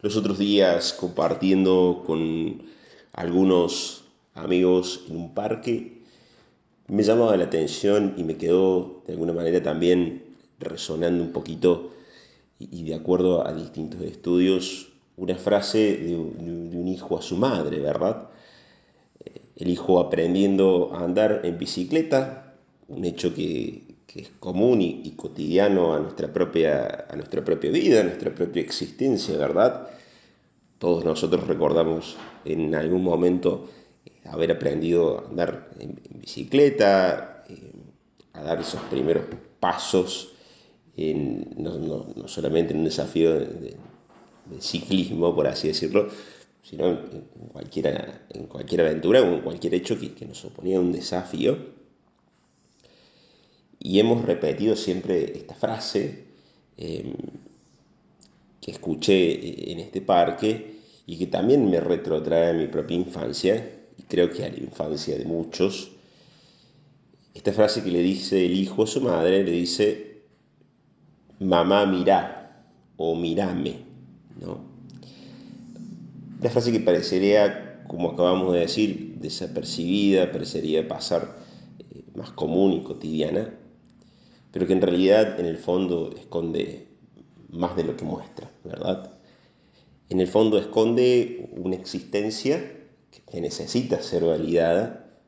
Los otros días compartiendo con algunos amigos en un parque, me llamaba la atención y me quedó de alguna manera también resonando un poquito y de acuerdo a distintos estudios, una frase de un hijo a su madre, ¿verdad? El hijo aprendiendo a andar en bicicleta, un hecho que es común y cotidiano a nuestra propia vida, a nuestra propia existencia, ¿verdad? Todos nosotros recordamos en algún momento haber aprendido a andar en bicicleta, a dar esos primeros pasos, no solamente en un desafío de ciclismo, por así decirlo, sino en cualquier aventura o en cualquier hecho que nos suponía un desafío. Y hemos repetido siempre esta frase eh, que escuché en este parque y que también me retrotrae a mi propia infancia, y creo que a la infancia de muchos. Esta frase que le dice el hijo a su madre, le dice, mamá, mirá, o mirame, ¿no? Una frase que parecería, como acabamos de decir, desapercibida, parecería pasar más común y cotidiana, pero que en realidad en el fondo esconde más de lo que muestra, ¿verdad? En el fondo esconde una existencia que necesita ser validada,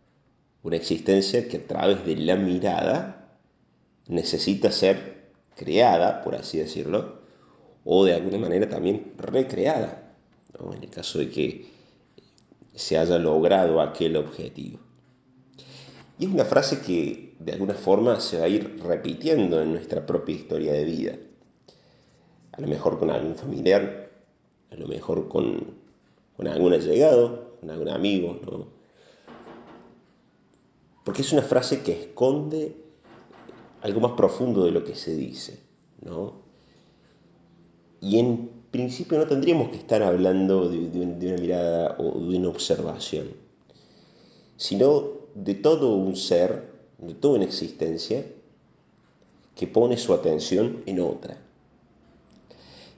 una existencia que a través de la mirada necesita ser creada, por así decirlo, o de alguna manera también recreada, ¿no? En el caso de que se haya logrado aquel objetivo. Y es una frase que de alguna forma se va a ir repitiendo en nuestra propia historia de vida. A lo mejor con algún familiar, a lo mejor con algún allegado, con algún amigo, ¿no? Porque es una frase que esconde algo más profundo de lo que se dice, ¿no? Y en principio no tendríamos que estar hablando de una mirada o de una observación, sino de todo un ser, de toda una existencia que pone su atención en otra.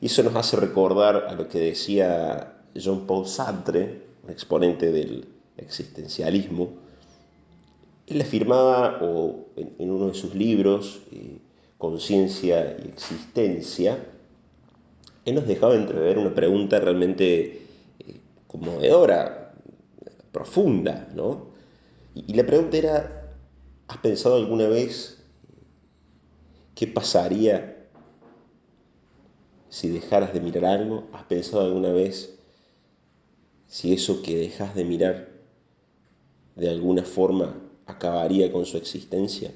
Y eso nos hace recordar a lo que decía Jean-Paul Sartre, un exponente del existencialismo. Él afirmaba, o en uno de sus libros, Conciencia y Existencia, él nos dejaba entrever una pregunta realmente conmovedora, profunda, ¿no? Y la pregunta era, ¿has pensado alguna vez qué pasaría si dejaras de mirar algo? ¿Has pensado alguna vez si eso que dejas de mirar de alguna forma acabaría con su existencia?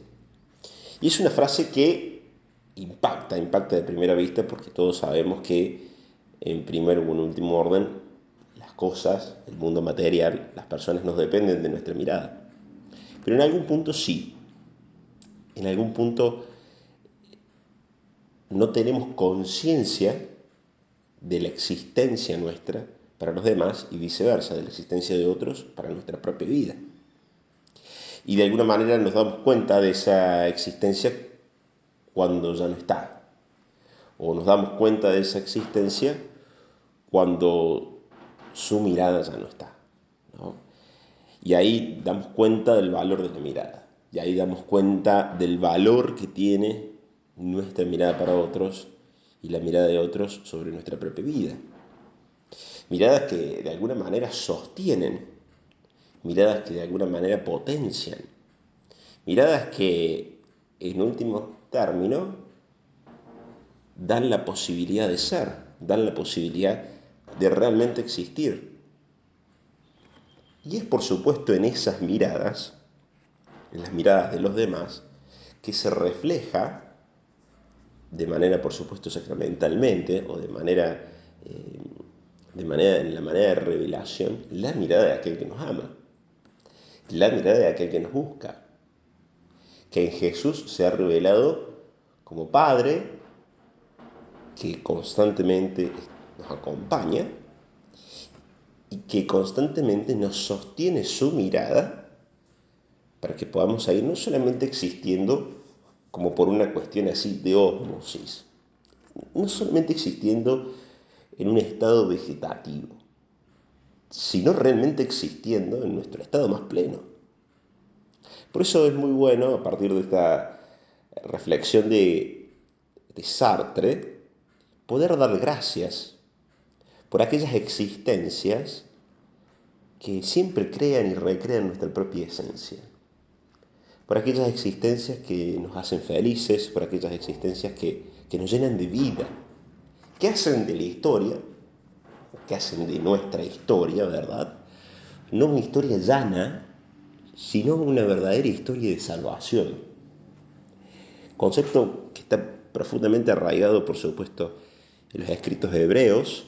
Y es una frase que impacta de primera vista porque todos sabemos que en primer o en último orden las cosas, el mundo material, las personas nos dependen de nuestra mirada. Pero en algún punto sí, en algún punto no tenemos conciencia de la existencia nuestra para los demás y viceversa, de la existencia de otros para nuestra propia vida. Y de alguna manera nos damos cuenta de esa existencia cuando ya no está. O nos damos cuenta de esa existencia cuando su mirada ya no está, ¿no? Y ahí damos cuenta del valor de la mirada. Y ahí damos cuenta del valor que tiene nuestra mirada para otros y la mirada de otros sobre nuestra propia vida. Miradas que de alguna manera sostienen, miradas que de alguna manera potencian, miradas que en último término dan la posibilidad de ser, dan la posibilidad de realmente existir. Y es por supuesto en esas miradas, en las miradas de los demás, que se refleja de manera por supuesto sacramentalmente o en la manera de revelación la mirada de aquel que nos ama, la mirada de aquel que nos busca, que en Jesús se ha revelado como Padre que constantemente nos acompaña y que constantemente nos sostiene su mirada para que podamos seguir no solamente existiendo como por una cuestión así de ósmosis, no solamente existiendo en un estado vegetativo, sino realmente existiendo en nuestro estado más pleno. Por eso es muy bueno, a partir de esta reflexión de Sartre, poder dar gracias por aquellas existencias que siempre crean y recrean nuestra propia esencia, por aquellas existencias que nos hacen felices, por aquellas existencias que nos llenan de vida, que hacen de la historia, que hacen de nuestra historia, ¿verdad? No una historia llana, sino una verdadera historia de salvación. Concepto que está profundamente arraigado, por supuesto, en los escritos hebreos,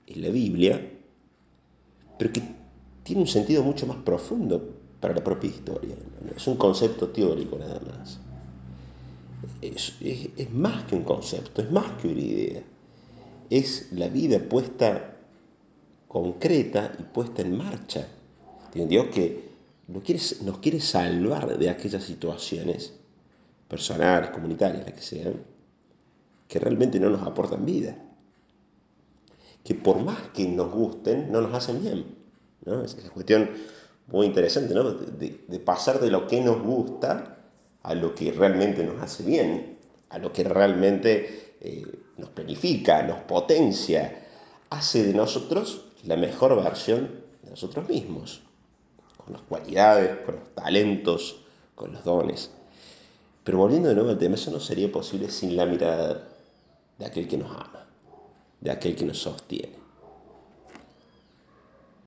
en la Biblia, pero que tiene un sentido mucho más profundo para la propia historia. No es un concepto teórico nada más. Es más que un concepto, es más que una idea. Es la vida puesta concreta y puesta en marcha. Dios que nos quiere salvar de aquellas situaciones personales, comunitarias, las que sean, que realmente no nos aportan vida. Que por más que nos gusten, no nos hacen bien, ¿no? Es una cuestión muy interesante, ¿no? De pasar de lo que nos gusta a lo que realmente nos hace bien, a lo que realmente nos planifica, nos potencia, hace de nosotros la mejor versión de nosotros mismos, con las cualidades, con los talentos, con los dones. Pero volviendo de nuevo al tema, eso no sería posible sin la mirada de aquel que nos ama, de aquel que nos sostiene.